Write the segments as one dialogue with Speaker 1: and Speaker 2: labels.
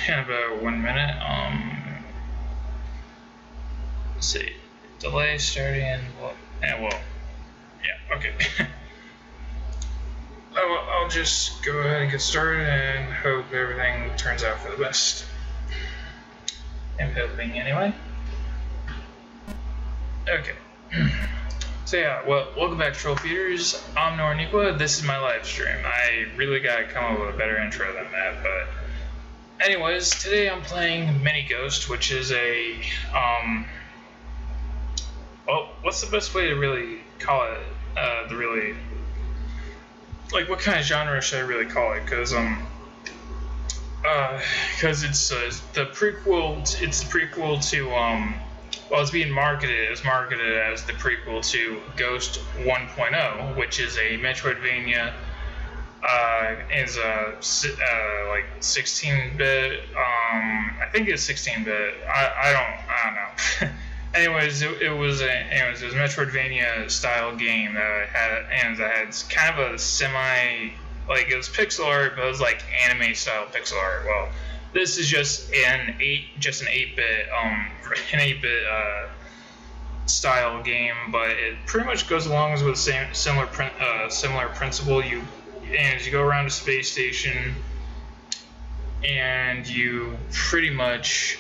Speaker 1: in about 1 minute. Let's see. Delay starting. Well, yeah, okay. I'll just go ahead and get started and hope everything turns out for the best. I'm hoping anyway. Okay. So yeah, well, welcome back, Troll Feeders. I'm Nora. This is my live stream. I really gotta come up with a better intro than that, but anyways, today I'm playing Mini Ghost, which is a well, what's the best way to really call it? What kind of genre should I really call it? Because it's the prequel. It's the prequel to well, it's being marketed. It was marketed as the prequel to Ghost 1.0, which is a Metroidvania. Is a like 16-bit. I think it's 16-bit. I don't know. Anyways, it was a Metroidvania style game that had kind of a semi, like, it was pixel art, but it was like anime style pixel art. Well, this is just an 8-bit style game, but it pretty much goes along with the similar principle. You go around a space station, and you pretty much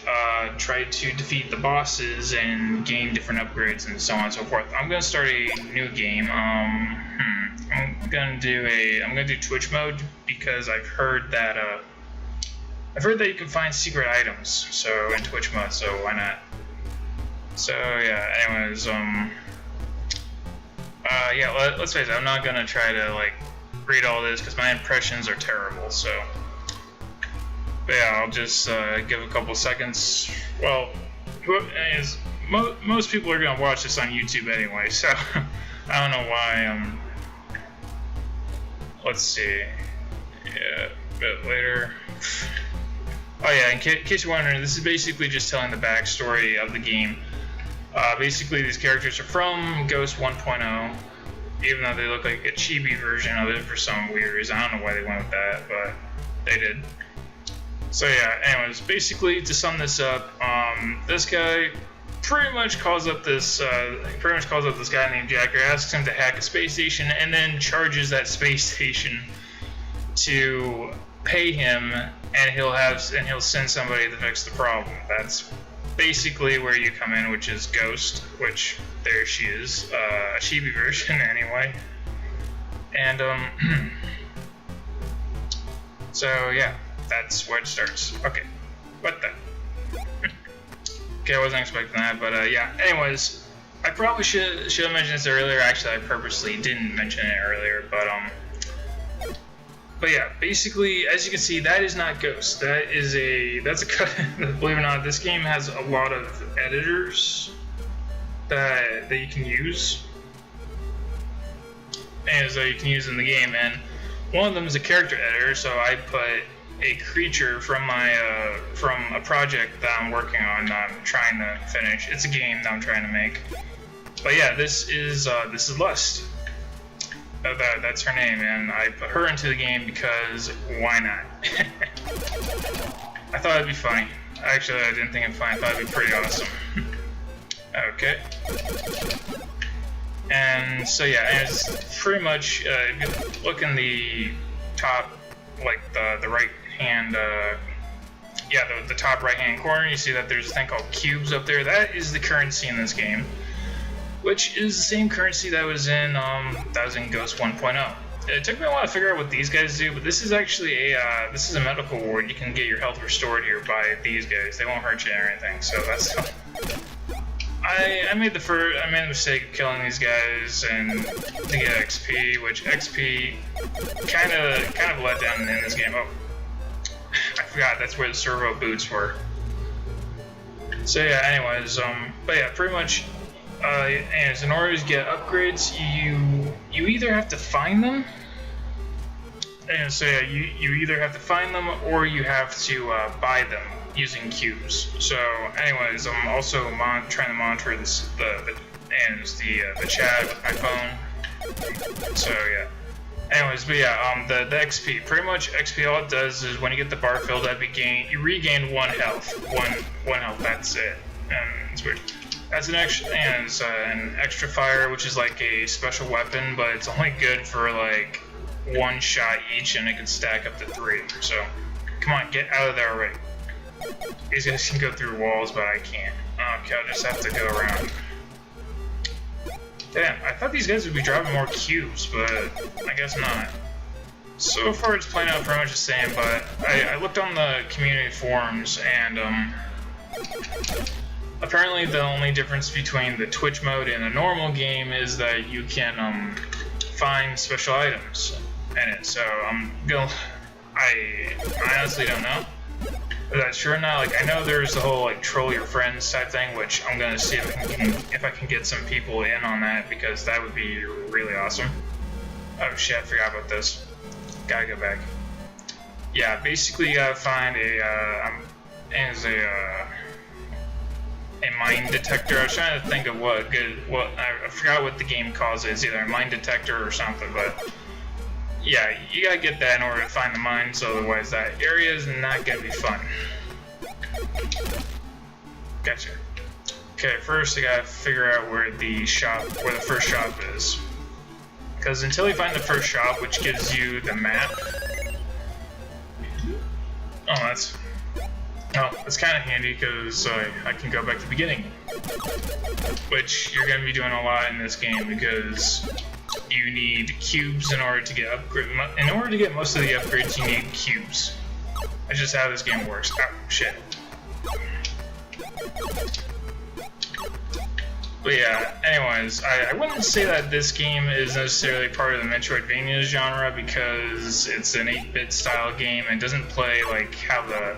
Speaker 1: try to defeat the bosses and gain different upgrades and so on and so forth. I'm gonna start a new game. I'm gonna do Twitch mode because I've heard that you can find secret items in Twitch mode, so why not? So yeah, anyways, yeah, let's face it, I'm not gonna try to read all this because my impressions are terrible, so. But yeah, I'll just give a couple seconds. Well, most people are gonna watch this on YouTube anyway, so I don't know why. Let's see. Yeah, a bit later. Oh yeah, in case you're wondering, this is basically just telling the backstory of the game. Basically, these characters are from Ghost 1.0, even though they look like a chibi version of it for some weird reason. I don't know why they went with that, but they did. So yeah, anyways, basically to sum this up, this guy pretty much calls up this guy named Jacker, asks him to hack a space station, and then charges that space station to pay him, and he'll send somebody to fix the problem. That's basically where you come in, which is Ghost, which there she is, a chibi version anyway. And so yeah. That's where it starts. Okay, what the? Okay, I wasn't expecting that, but yeah. Anyways, I probably should have mentioned this earlier. Actually, I purposely didn't mention it earlier, but yeah. Basically, as you can see, that is not Ghost. That's a cut. Believe it or not, this game has a lot of editors that you can use, and so you can use in the game. And one of them is a character editor, so I put a creature from a project that I'm working on. I'm trying to finish. It's a game that I'm trying to make. But yeah, this is Lust. That's her name, and I put her into the game because why not? I thought it'd be funny. Actually, I didn't think it'd be funny. I thought it'd be pretty awesome. Okay. And so yeah, it's pretty much if you look in the top, the right hand, the top right hand corner, you see that there's a thing called cubes up there. That is the currency in this game, which is the same currency that was in Ghost 1.0. It took me a while to figure out what these guys do, but this is actually this is a medical ward. You can get your health restored here by these guys. They won't hurt you or anything. So that's. I made the mistake of killing these guys and to get XP, which XP kind of let down in this game. Oh, I forgot that's where the servo boots were. So yeah, anyways, but yeah, pretty much, and in order to get upgrades, you either have to find them, and so yeah, you either have to find them or you have to buy them using cubes. So anyways, I'm also trying to monitor the chat with my phone. So yeah. Anyways, but yeah, the XP. Pretty much XP, all it does is when you get the bar filled up, you regain 1 health. One health, that's it. And it's weird. That's an extra, and it's an extra fire, which is like a special weapon, but it's only good for like 1 shot each, and it can stack up to 3. So, come on, get out of there already. These guys can go through walls, but I can't. Okay, I'll just have to go around. Damn, I thought these guys would be dropping more cubes, but I guess not. So far, it's playing out pretty much the same, but I looked on the community forums, and apparently the only difference between the Twitch mode and the normal game is that you can find special items in it. So I honestly don't know if that's true or not. Like, I know there's the whole like troll your friends type thing, which I'm gonna see if I can get some people in on that, because that would be really awesome. Oh shit, I forgot about this. Gotta go back. Yeah, basically you gotta find a mine detector. I was trying to think of I forgot what the game calls it. It's either a mine detector or something, but yeah, you gotta get that in order to find the mines, otherwise that area is not gonna be fun. Gotcha. Okay, first I gotta figure out where the first shop is. Because until you find the first shop, which gives you the map. That's kind of handy, because I can go back to the beginning. Which you're going to be doing a lot in this game, because you need cubes in order to get upgrades. In order to get most of the upgrades, you need cubes. That's just how this game works. Oh, shit. But yeah, anyways, I wouldn't say that this game is necessarily part of the Metroidvania genre, because it's an 8-bit style game and doesn't play like how the...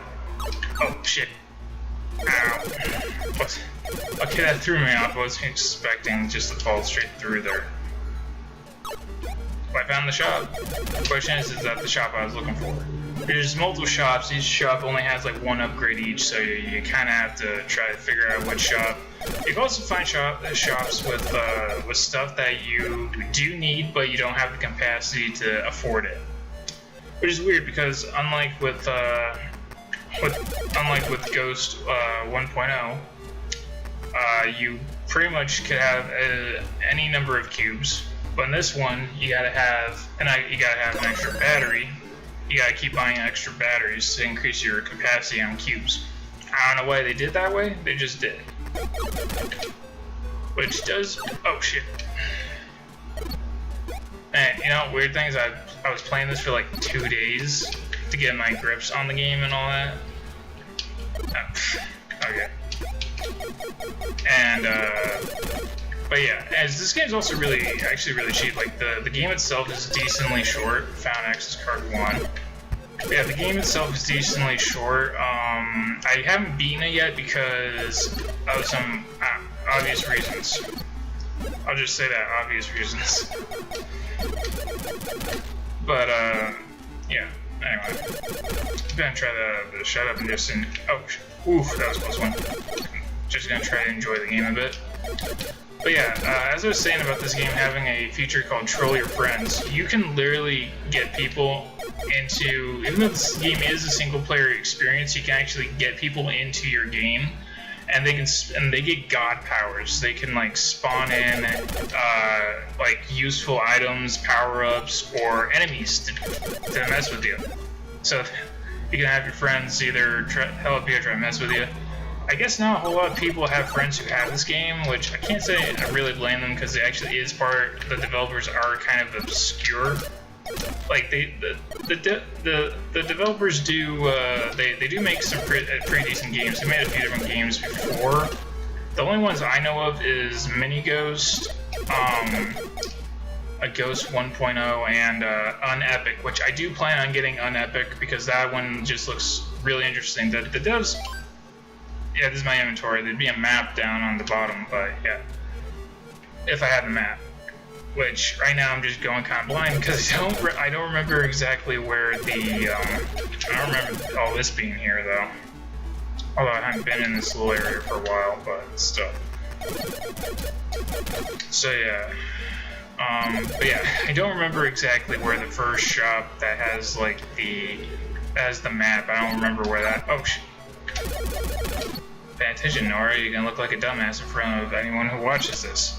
Speaker 1: Oh, shit. Ow. What? Okay, that threw me off. I wasn't expecting just to fall straight through there. Well, I found the shop. The question is that the shop I was looking for? There's multiple shops. Each shop only has like 1 upgrade each, so you kind of have to try to figure out which shop. You can also find shops with stuff that you do need, but you don't have the capacity to afford it. Which is weird, because unlike with Ghost 1.0, you pretty much could have any number of cubes, but in this one you gotta have an extra battery. You gotta keep buying extra batteries to increase your capacity on cubes. I don't know why they did that way, they just did. Which does... Oh shit. And you know, weird thing is I was playing this for like 2 days to get my grips on the game and all that. Okay. And but yeah, as this game's also actually really cheap. Like the game itself is decently short. Found access card 1. But yeah, the game itself is decently short. I haven't beaten it yet because of some obvious reasons. I'll just say that, obvious reasons. But yeah. Anyway, I'm gonna try to shut up and just oof, that was a close one. Just gonna try to enjoy the game a bit. But yeah, as I was saying about this game having a feature called Troll Your Friends, you can literally get people into, even though this game is a single player experience, you can actually get people into your game, and they get god powers. They can like spawn in like useful items, power-ups, or enemies to mess with you. So you can have your friends either help you or try to mess with you. I guess not a whole lot of people have friends who have this game, which I can't say I really blame them, because it actually is the developers are kind of obscure. Like the developers do they do make some pretty decent games. They made a few different games before. The only ones I know of is Mini Ghost, a Ghost 1.0, and Unepic, which I do plan on getting Unepic because that one just looks really interesting. The devs. Yeah, this is my inventory. There'd be a map down on the bottom, but yeah, if I had the map. Which right now I'm just going kind of blind because I don't remember exactly where the I don't remember all this being here though. Although I haven't been in this little area for a while, but still. So yeah, But yeah, I don't remember exactly where the first shop that has like the map. I don't remember where that. Oh shit. Pay attention, Nora. You're gonna look like a dumbass in front of anyone who watches this.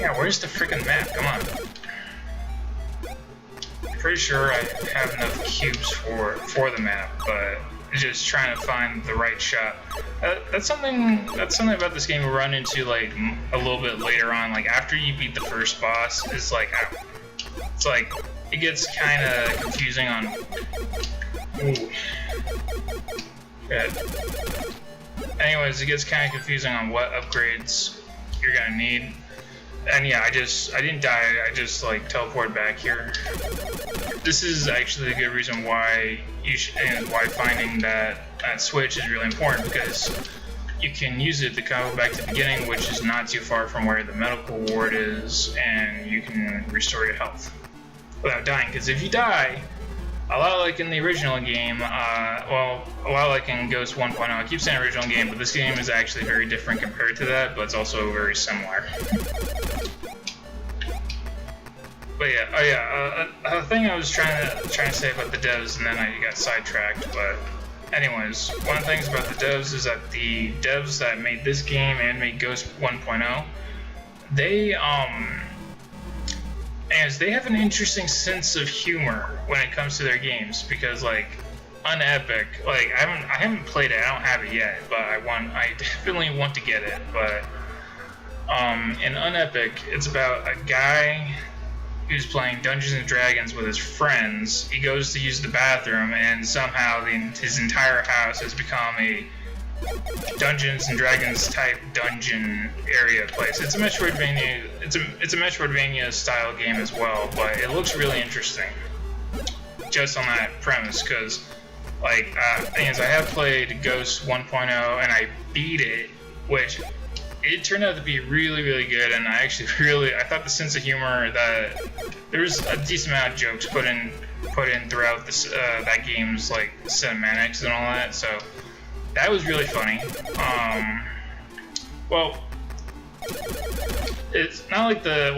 Speaker 1: Yeah, where's the freaking map? Come on. Pretty sure I have enough cubes for the map, but just trying to find the right shot. That's something about this game we run into like a little bit later on. Like after you beat the first boss, it's like it gets kind of confusing on. Ooh. Good. Anyways, it gets kind of confusing on what upgrades you're gonna need. And yeah, I didn't die. I just like teleported back here. This is actually a good reason why why finding that switch is really important, because you can use it to go back to the beginning, which is not too far from where the medical ward is, and you can restore your health without dying. Because if you die, a lot like in the original game, well, a lot like in Ghost 1.0, I keep saying original game, but this game is actually very different compared to that, but it's also very similar. But yeah, oh yeah, a thing I was trying to say about the devs, and then I got sidetracked. But anyways, one of the things about the devs is that the devs that made this game and made Ghost 1.0, they have an interesting sense of humor when it comes to their games, because like Unepic, like I haven't played it, I don't have it yet, but I definitely want to get it. But in Unepic, it's about a guy who's playing Dungeons and Dragons with his friends. He goes to use the bathroom, and somehow his entire house has become a Dungeons and Dragons type dungeon area place. It's a Metroidvania. It's a Metroidvania style game as well, but it looks really interesting just on that premise. Because like thing is, I have played Ghost 1.0 and I beat it, which it turned out to be really, really good. And I thought the sense of humor, that there's a decent amount of jokes put in throughout this that game's like cinematics and all that. So that was really funny. Well, it's not like the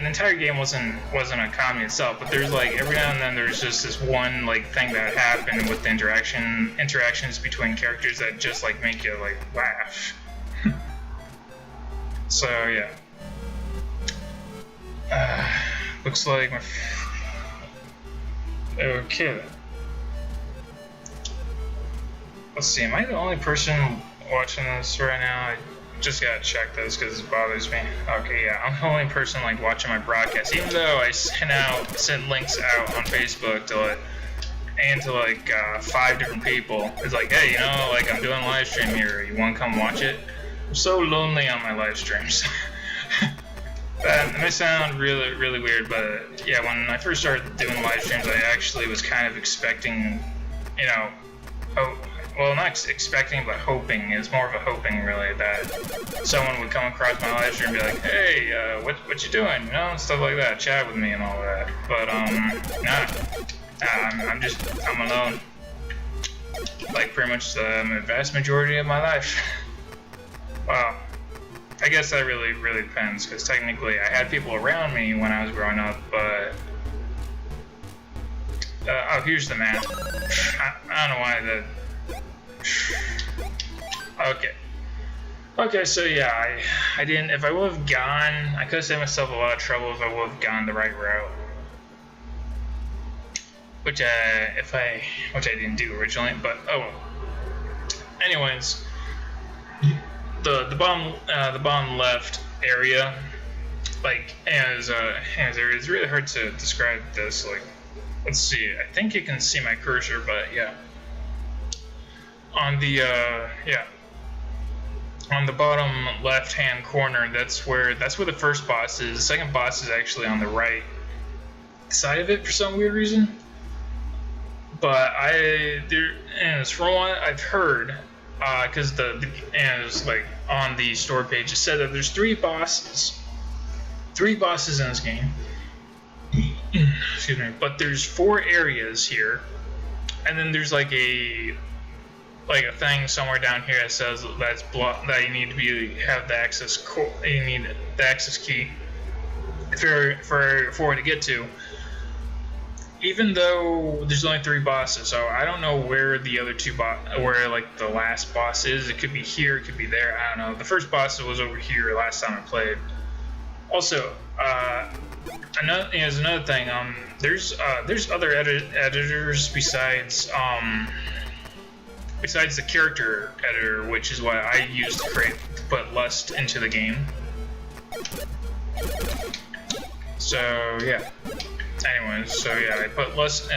Speaker 1: entire game wasn't a comedy itself, but there's like every now and then there's just this one like thing that happened with the interactions between characters that just like make you like laugh. So yeah, looks like my okay. Let's see, am I the only person watching this right now? I just gotta check this because it bothers me. Okay, yeah, I'm the only person like watching my broadcast, even though I sent links out on Facebook to like 5 different people. It's like, hey, you know, like I'm doing a live stream here. You want to come watch it? I'm so lonely on my live streams. That may sound really, really weird, but yeah, when I first started doing live streams, I actually was kind of expecting, you know, well, not expecting, but hoping. It's more of a hoping, really, that someone would come across my live stream and be like, hey, what you doing? You know, stuff like that, chat with me and all that. But, I'm alone. Like, pretty much the vast majority of my life. Wow. I guess that really, really depends, because technically I had people around me when I was growing up, but... oh, here's the map. I don't know why Okay, so yeah, I didn't... If I would have gone... I could have saved myself a lot of trouble if I would have gone the right route. Which I didn't do originally, but oh well. Anyways... The bottom left area, like it's really hard to describe this. Like, let's see. I think you can see my cursor, but yeah. On the on the bottom left-hand corner, that's where the first boss is. The second boss is actually on the right side of it for some weird reason. But from what I've heard. Because it's like on the store page, it said that there's 3 bosses in this game. Excuse me, but there's 4 areas here, and then there's like a like a thing somewhere down here that says that's that you need to have the access you need the access key for it to get to. Even though there's only 3 bosses, so I don't know where the other 2 where like the last boss is. It could be here, it could be there. I don't know. The first boss was over here last time I played. Also, another thing. There's other editors besides the character editor, which is what I use to put Lust into the game. So yeah. Anyways, so yeah, I put Lust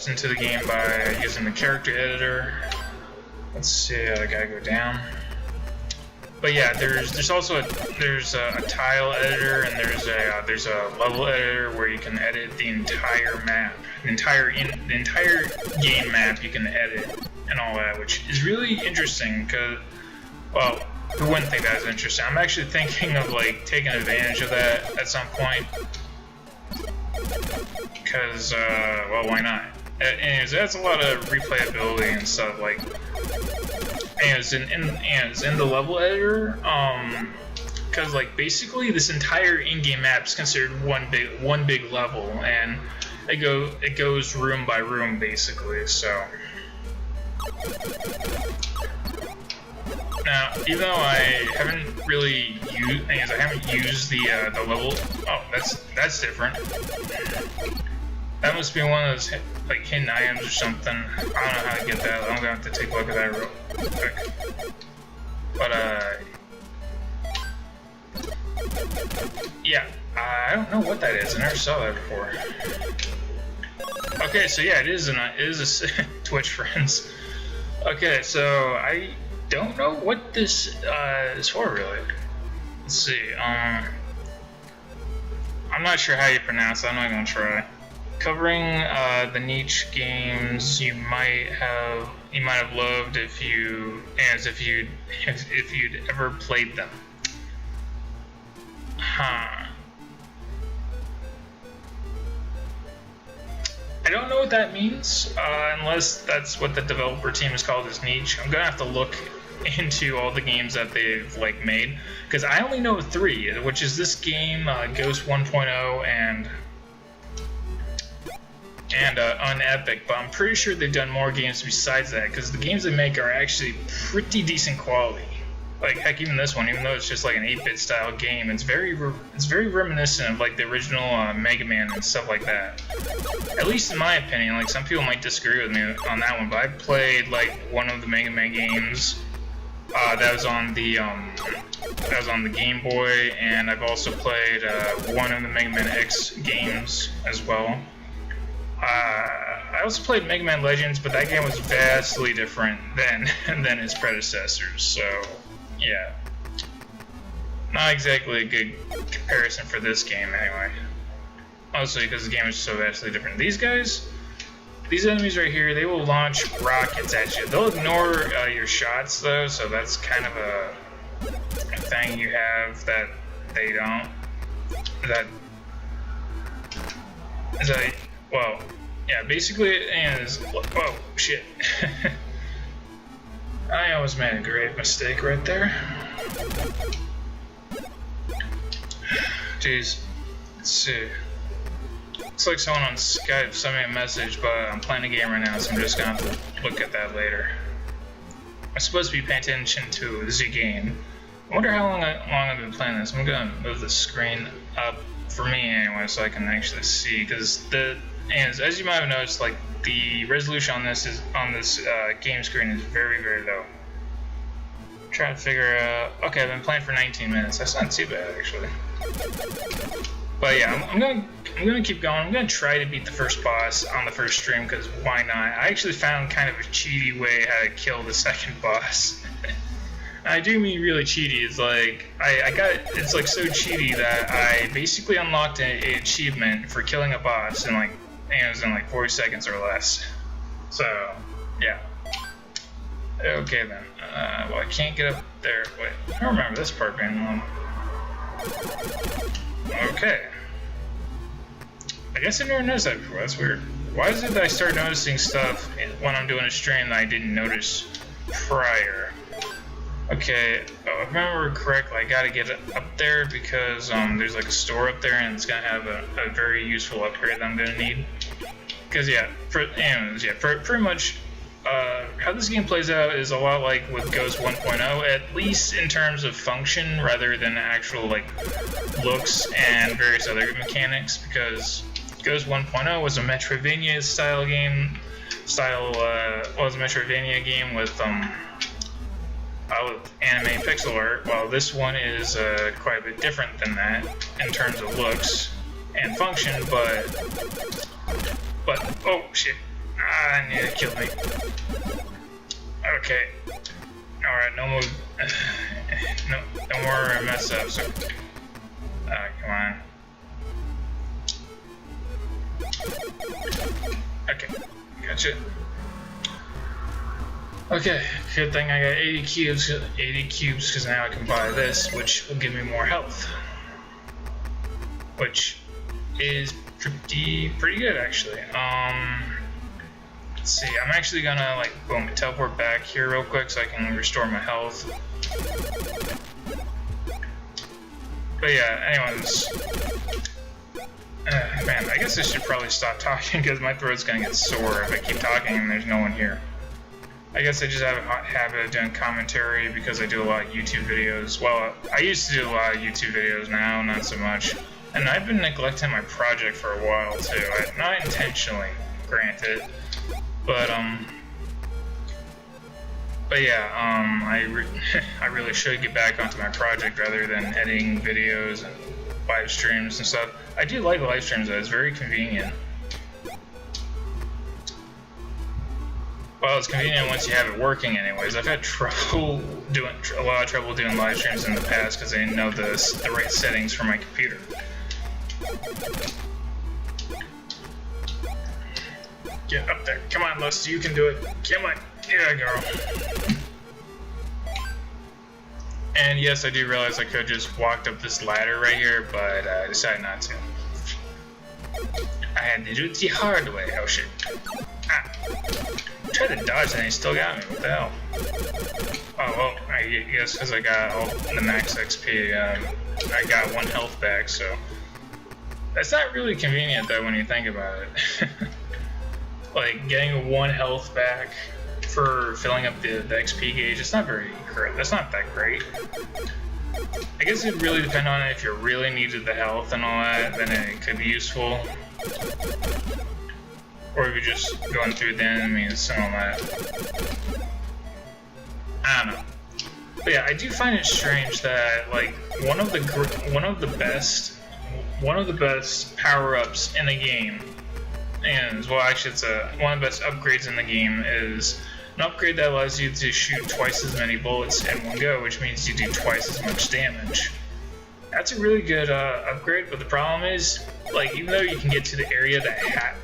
Speaker 1: into the game by using the character editor. Let's see, I gotta go down. But yeah, there's also a tile editor, and there's a level editor where you can edit the entire map, the entire game map you can edit and all that, which is really interesting. Cause, well, who wouldn't think that was interesting? I'm actually thinking of like taking advantage of that at some point. Because, well, why not? Anyways, that's a lot of replayability and stuff, like, anyways, in the level editor, because, like, basically this entire in-game map is considered one big level, and it goes room by room, basically, so. Now, even though I haven't really used the level. Oh, that's different. That must be one of those like hidden items or something. I don't know how to get that. I'm gonna have to take a look at that real quick. But yeah, I don't know what that is. I never saw that before. Okay, so yeah, it is a Twitch friends. Okay, so I don't know what this is for really. Let's see. I'm not sure how you pronounce it. I'm not gonna try. Covering the niche games you might have loved if you'd ever played them. Huh. I don't know what that means, unless that's what the developer team has called as niche. I'm gonna have to look into all the games that they've like made, because I only know 3, which is this game, Ghost 1.0, and on Epic, but I'm pretty sure they've done more games besides that, because the games they make are actually pretty decent quality. Like, heck, even this one, even though it's just like an 8-bit style game, it's very reminiscent of like the original Mega Man and stuff like that. At least in my opinion. Like, some people might disagree with me on that one, but I played like one of the Mega Man games that was on the Game Boy, and I've also played one of the Mega Man X games as well. I also played Mega Man Legends, but that game was vastly different than its predecessors, so yeah. Not exactly a good comparison for this game anyway. Mostly because the game is so vastly different. These enemies right here, they will launch rockets at you. They'll ignore your shots though, so that's kind of a thing you have that they don't. Well, yeah, basically it is. Whoa, shit. I almost made a great mistake right there. Jeez. Let's see. Looks like someone on Skype sent me a message, but I'm playing a game right now, so I'm just gonna have to look at that later. I'm supposed to be paying attention to the game. I wonder how long I've been playing this. I'm gonna move the screen up for me anyway, so I can actually see. Because as you might have noticed, like the resolution on this game screen is very, very low. I'm trying to figure out. Okay, I've been playing for 19 minutes. That's not too bad actually. But yeah, I'm gonna keep going. I'm gonna try to beat the first boss on the first stream, because why not? I actually found kind of a cheaty way how to kill the second boss. I do mean really cheaty. It's like it's like so cheaty that I basically unlocked an achievement for killing a boss in like 40 seconds or less. So yeah. Okay then. Well, I can't get up there. Wait, I don't remember this part being long. Okay. I guess I never noticed that before. That's weird. Why is it that I start noticing stuff when I'm doing a stream that I didn't notice prior. Okay, if I remember correctly, I gotta get up there because there's like a store up there and it's gonna have a very useful upgrade that I'm gonna need. Because pretty much how this game plays out is a lot like with Ghost 1.0, at least in terms of function rather than actual like looks and various other mechanics. Because Ghost 1.0 was a Metroidvania style game, was a Metroidvania game with anime pixel art, while this one is quite a bit different than that in terms of looks and function, but oh shit, I need to kill me. Okay, alright, no more mess ups. Come on. Okay, gotcha. Okay, good thing I got 80 cubes because now I can buy this, which will give me more health. Which is pretty good actually. Let's see, I'm actually gonna like teleport back here real quick so I can restore my health. But yeah, anyways. Man, I guess I should probably stop talking because my throat's gonna get sore if I keep talking and there's no one here. I guess I just have a habit of doing commentary because I do a lot of YouTube videos. Well, I used to do a lot of YouTube videos, now not so much. And I've been neglecting my project for a while too. Not intentionally, granted. But yeah, I really should get back onto my project rather than editing videos and live streams and stuff. I do like live streams though, it's very convenient. Well, it's convenient once you have it working anyways. I've had a lot of trouble doing live streams in the past because I didn't know the right settings for my computer. Get up there. Come on, Lusty, you can do it. Come on. Yeah, girl. And yes, I do realize I could just walked up this ladder right here, but I decided not to. I had to do it the hard way. Oh shit. Ah. I tried to dodge and he still got me. What the hell? Oh, well, I guess because I got all the max XP, I got 1 health back, so. That's not really convenient though when you think about it. Like, getting 1 health back for filling up the XP gauge, it's not very great. That's not that great. I guess it really depends on if you really needed the health and all that, then it could be useful. Or if you're just going through the enemies and all that. I don't know. But yeah, I do find it strange that like one of the best power-ups in the game, and well, actually, it's one of the best upgrades in the game is an upgrade that allows you to shoot twice as many bullets in one go, which means you do twice as much damage. That's a really good upgrade, but the problem is, like, even though you can get to the area that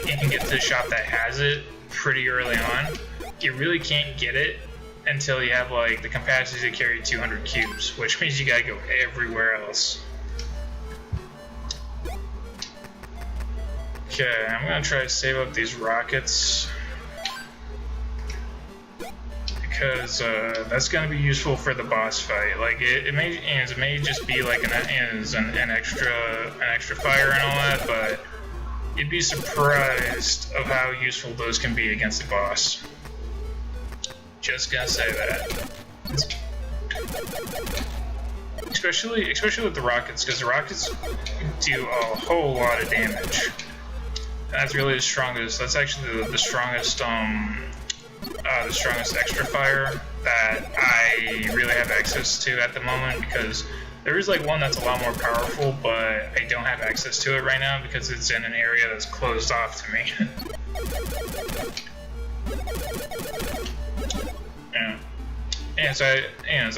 Speaker 1: you can get to the shop that has it pretty early on, you really can't get it until you have like the capacity to carry 200 cubes, which means you gotta go everywhere else. Okay, I'm gonna try to save up these rockets because that's gonna be useful for the boss fight. Like it may just be like an extra fire and all that, but you'd be surprised of how useful those can be against the boss. Just gonna say that. Especially with the rockets, because the rockets do a whole lot of damage. That's really the strongest. That's actually the strongest extra fire that I really have access to at the moment, because there is like one that's a lot more powerful, but I don't have access to it right now because it's in an area that's closed off to me. Yeah. So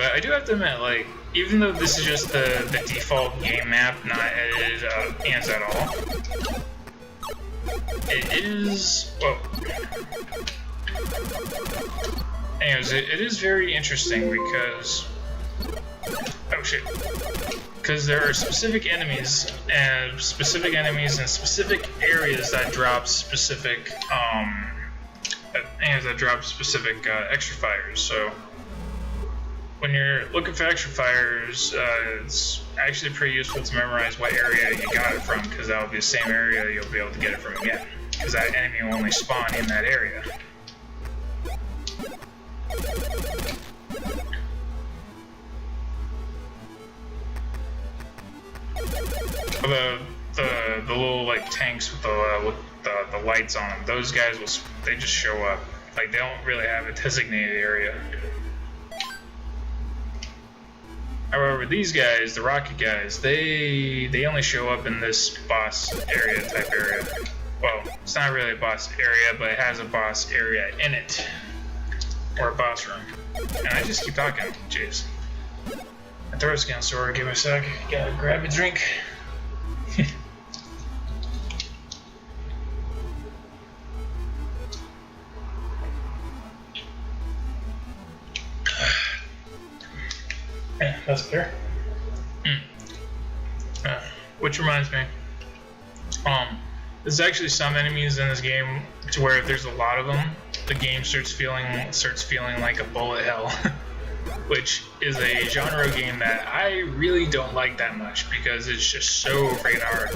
Speaker 1: I do have to admit, like, even though this is just the default game map, not edited ends at all, it is, well, anyways, it is very interesting because, oh shit, because there are specific enemies in specific areas that drop specific that drops specific extra fires. So when you're looking for extra fires, it's actually pretty useful to memorize what area you got it from, because that will be the same area you'll be able to get it from again, because that enemy will only spawn in that area. The little like tanks with the lights on them, those guys they just show up. Like, they don't really have a designated area. However, these guys, the rocket guys, they only show up in this boss area type area. Well, it's not really a boss area, but it has a boss area in it, or a boss room. And I just keep talking. Jeez. My throat's getting sore. Give me a sec. Gotta grab a drink. Yeah, that's clear. Which reminds me, there's actually some enemies in this game to where if there's a lot of them, the game starts feeling like a bullet hell, which is a genre game that I really don't like that much because it's just so freaking hard.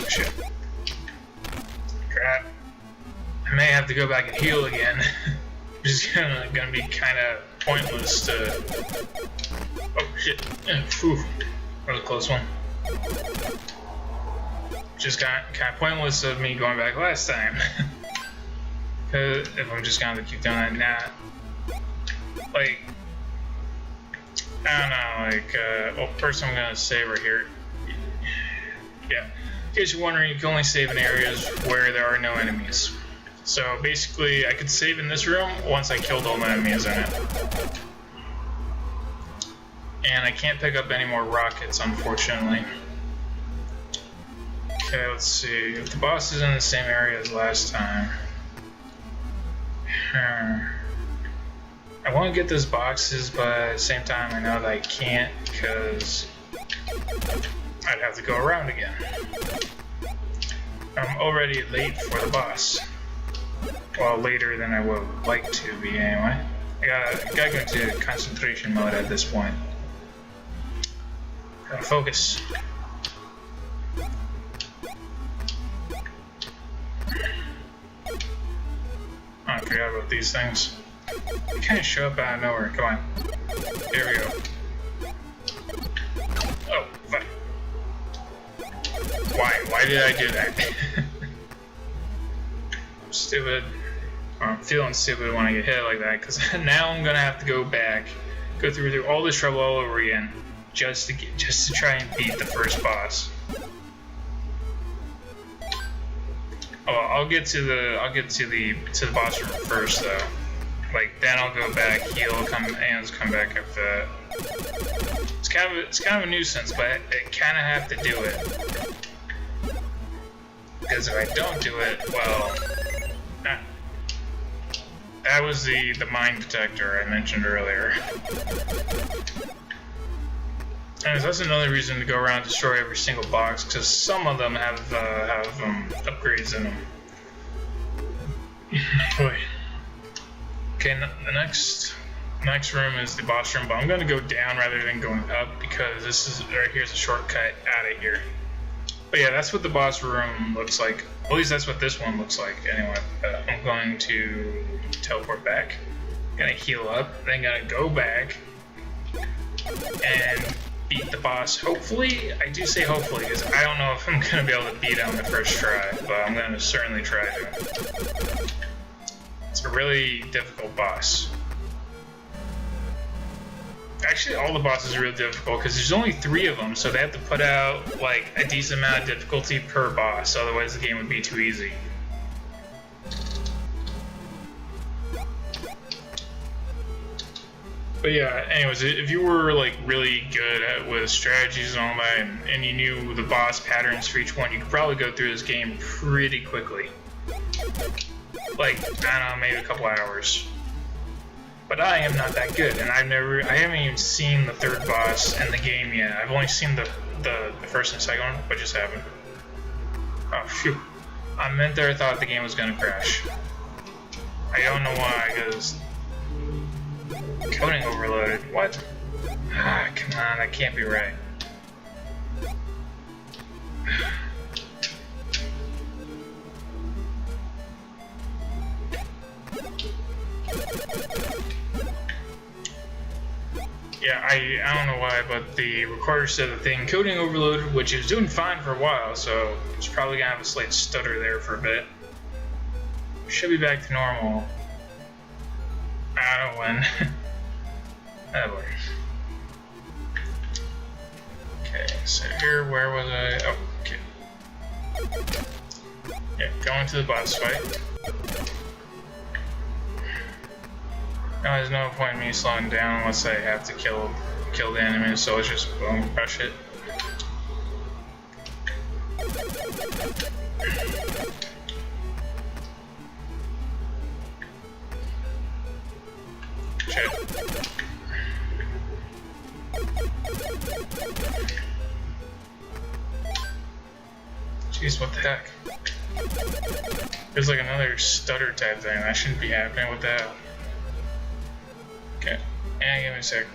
Speaker 1: Oh, shit. Crap. I may have to go back and heal again, which is gonna be kind of pointless to. Oh shit! Phew, that was a close one. Just kind of pointless of me going back last time. Cause if I'm just gonna keep doing that now, like, I don't know, like, well, first I'm gonna save right here. Yeah, in case you're wondering, you can only save in areas where there are no enemies. So basically, I could save in this room once I killed all the enemies in it. And I can't pick up any more rockets, unfortunately. Okay, let's see. If the boss is in the same area as last time. I want to get those boxes, but at the same time I know that I can't because I'd have to go around again. I'm already late for the boss. Well, later than I would like to be anyway. I gotta go into concentration mode at this point. Gotta focus. I forgot about these things. They kind of show up out of nowhere. Come on. There we go. Oh, fuck. Why did I do that? Stupid. I'm feeling stupid when I get hit like that, because now I'm gonna have to go through all this trouble all over again, just to try and beat the first boss. Oh, I'll get to the boss room first though. Like, then I'll go back, heal, come back after that. It's kind of a nuisance, but I kind of have to do it. Because if I don't do it, well, that was the mine detector I mentioned earlier. And that's another reason to go around and destroy every single box, because some of them have upgrades in them. Boy. Okay, the next room is the boss room, but I'm going to go down rather than going up because this is right here's a shortcut out of here. But yeah, that's what the boss room looks like. At least that's what this one looks like. Anyway, I'm going to teleport back. Gonna heal up, then gonna go back and beat the boss. Hopefully, I do say hopefully because I don't know if I'm gonna be able to beat it on the first try, but I'm gonna certainly try to. It's a really difficult boss. Actually, all the bosses are real difficult because there's only 3 of them, so they have to put out like a decent amount of difficulty per boss, otherwise the game would be too easy. But yeah, anyways, if you were like really good with strategies and all that, and you knew the boss patterns for each one, you could probably go through this game pretty quickly. Like, I don't know, maybe a couple hours. But I am not that good, and I haven't even seen the 3rd boss in the game yet. I've only seen the first and second one. What just happened? Oh, phew. I thought the game was gonna crash. I don't know why, because coding overloaded. What? Ah, come on, that can't be right. Yeah, I don't know why, but the recorder said the thing coding overloaded, which is doing fine for a while, so it's probably gonna have a slight stutter there for a bit. Should be back to normal. I don't know when. Oh boy. Okay, so here, where was I? Oh, okay. Yeah, going to the boss fight. Now, there's no point in me slowing down unless I have to kill the enemy, so let's just boom, rush it. Shit. Jeez, what the heck? There's like another stutter type thing. That shouldn't be happening. What the hell? Okay, and give me a sec.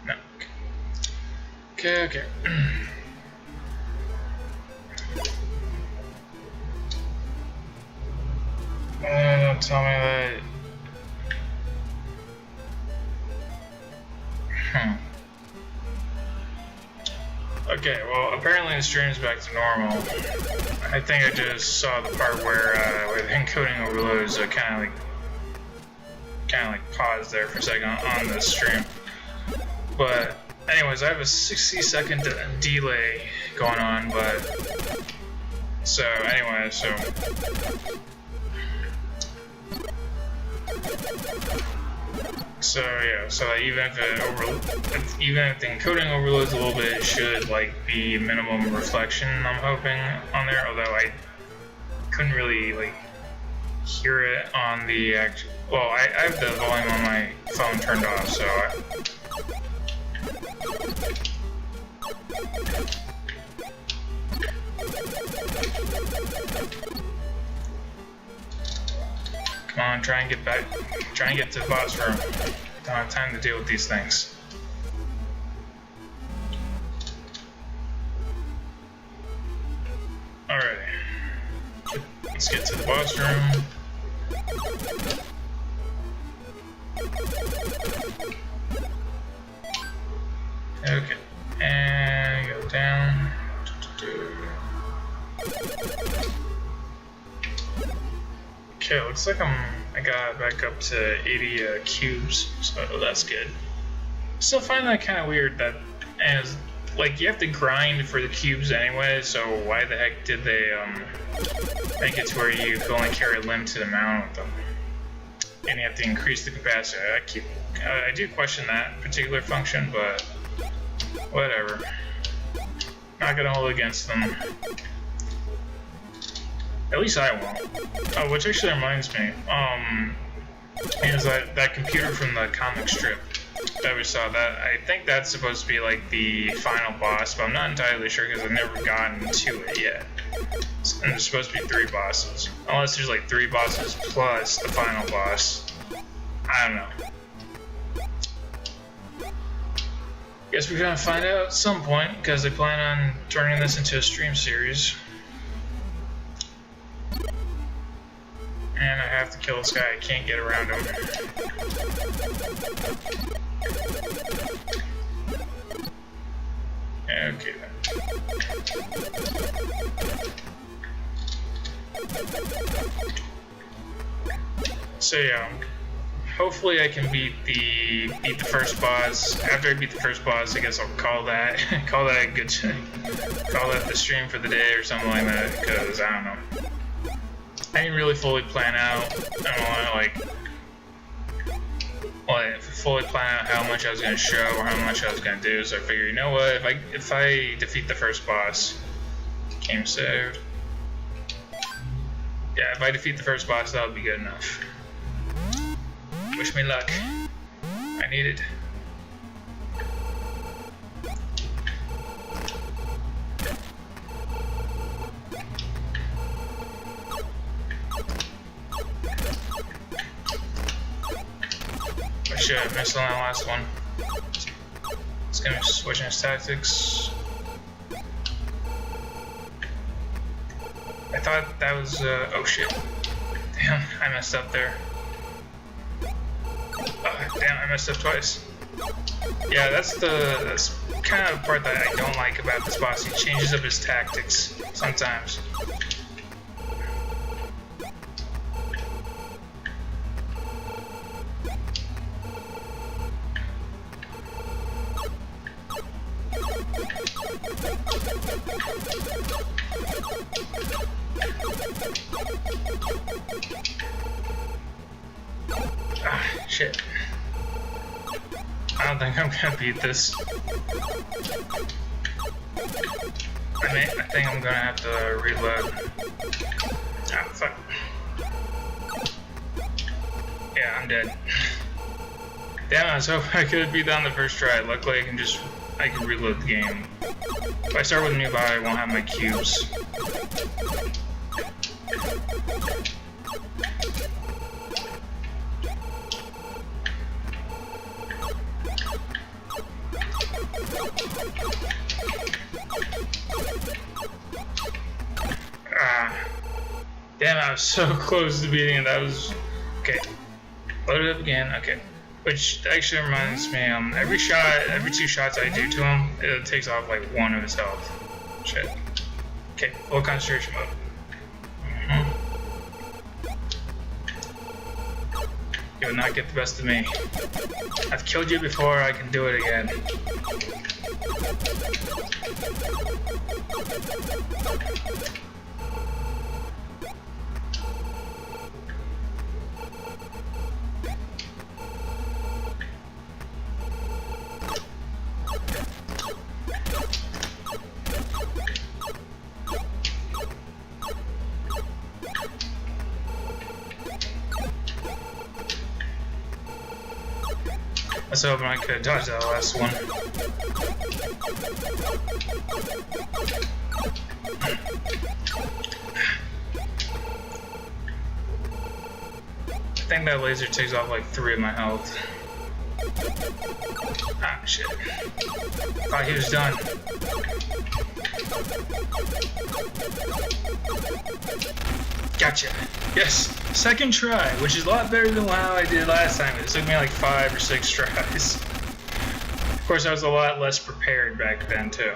Speaker 1: No. Okay. Don't tell me that. Okay, well, apparently the stream's back to normal. I think I just saw the part where the encoding overloads kind of like paused there for a second on the stream. But anyways, I have a 60-second delay going on, but so anyway, so yeah, so even if the encoding overloads a little bit, it should like be minimum reflection, I'm hoping, on there. Although I couldn't really like hear it on the actual. Well, I have the volume on my phone turned off, so. Come on, try and get to the boss room. Don't have time to deal with these things. Alright. Let's get to the boss room. Okay. And go down. Okay, looks like I got back up to 80 cubes, so that's good. Still find that kind of weird that, as like, you have to grind for the cubes anyway, so why the heck did they make it to where you can only carry a limited amount of them? And you have to increase the capacity. I do question that particular function, but whatever. Not gonna hold against them. At least I won't. Oh, which actually reminds me, is that computer from the comic strip that we saw, that I think that's supposed to be like the final boss, but I'm not entirely sure because I've never gotten to it yet. And there's supposed to be 3 bosses. Unless there's like 3 bosses plus the final boss. I don't know. Guess we're gonna find out at some point, because they plan on turning this into a stream series. And I have to kill this guy, I can't get around him. Okay then. So yeah, hopefully I can beat the first boss. After I beat the first boss, I guess I'll call that a good call that the stream for the day or something like that, because I don't know. I didn't really fully plan out. I don't want to fully plan out how much I was gonna show or how much I was gonna do. So I figured, you know what? If I defeat the first boss, game saved. Yeah, if I defeat the first boss, that would be good enough. Wish me luck. I need it. I should have missed on that last one. It's gonna be switching his tactics. I thought that was, oh shit. Damn, I messed up there. Damn, I messed up twice. Yeah, that's kind of the part that I don't like about this boss. He changes up his tactics sometimes. Shit. I don't think I'm gonna beat this. I think I'm gonna have to reload. Ah, fuck. Yeah, I'm dead. Damn, I was hoping I could beat that on the first try. Luckily, I can reload the game. If I start with a new body, I won't have my cubes. Damn, I was so close to beating it. That was... Okay. Load it up again. Okay. Which actually reminds me, every 2 shots I do to him, it takes off like 1 of his health. Shit. Okay, full concentration mode. You will not get the best of me. I've killed you before, I can do it again. I was hoping I could dodge that last one. I think that laser takes off like 3 of my health. Ah, shit. Thought he was done. Gotcha. Yes, second try, which is a lot better than how I did last time. It took me like 5 or 6 tries. Of course, I was a lot less prepared back then, too.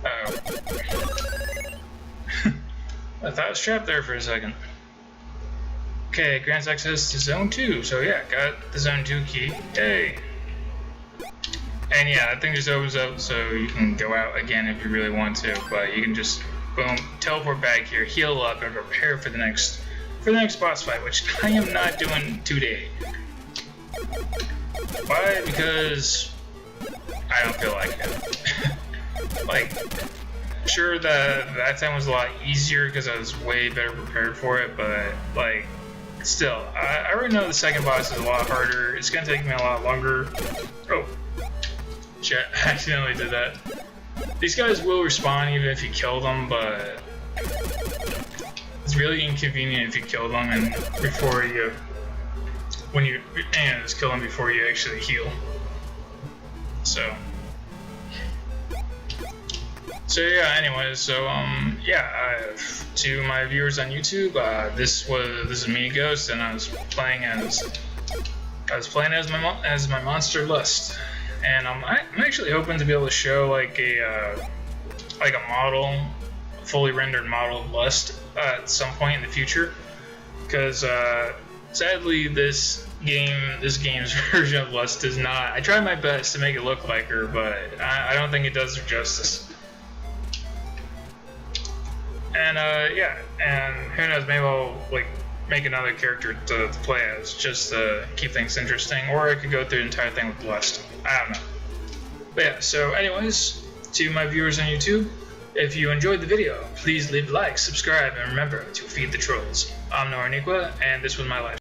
Speaker 1: Uh-oh. I thought I was trapped there for a second. Okay, grants access to Zone 2. So yeah, got the Zone 2 key. Yay! And yeah, that thing just opens up so you can go out again if you really want to, but you can just boom, teleport back here, heal up, and prepare for the next boss fight, which I am not doing today. Why? Because I don't feel like it. Like, sure, that time was a lot easier because I was way better prepared for it, but like, still, I already know the second boss is a lot harder. It's gonna take me a lot longer. Oh, shit! I accidentally did that. These guys will respawn even if you kill them, but it's really inconvenient if you kill them and before you, just kill them before you actually heal. So yeah. Anyways, so yeah. To my viewers on YouTube, this is me, Ghost, and I was playing as my monster Lust. And I'm actually hoping to be able to show like a model, fully rendered model of Lust at some point in the future, because sadly this game's version of Lust does not. I tried my best to make it look like her, but I don't think it does her justice. And yeah, and who knows, maybe I'll like make another character to play as just to keep things interesting, or I could go through the entire thing with Lust. I don't know. But yeah, so anyways, to my viewers on YouTube, If you enjoyed the video, please leave a like, subscribe, and remember to feed the trolls. I'm Nora, and this was my life.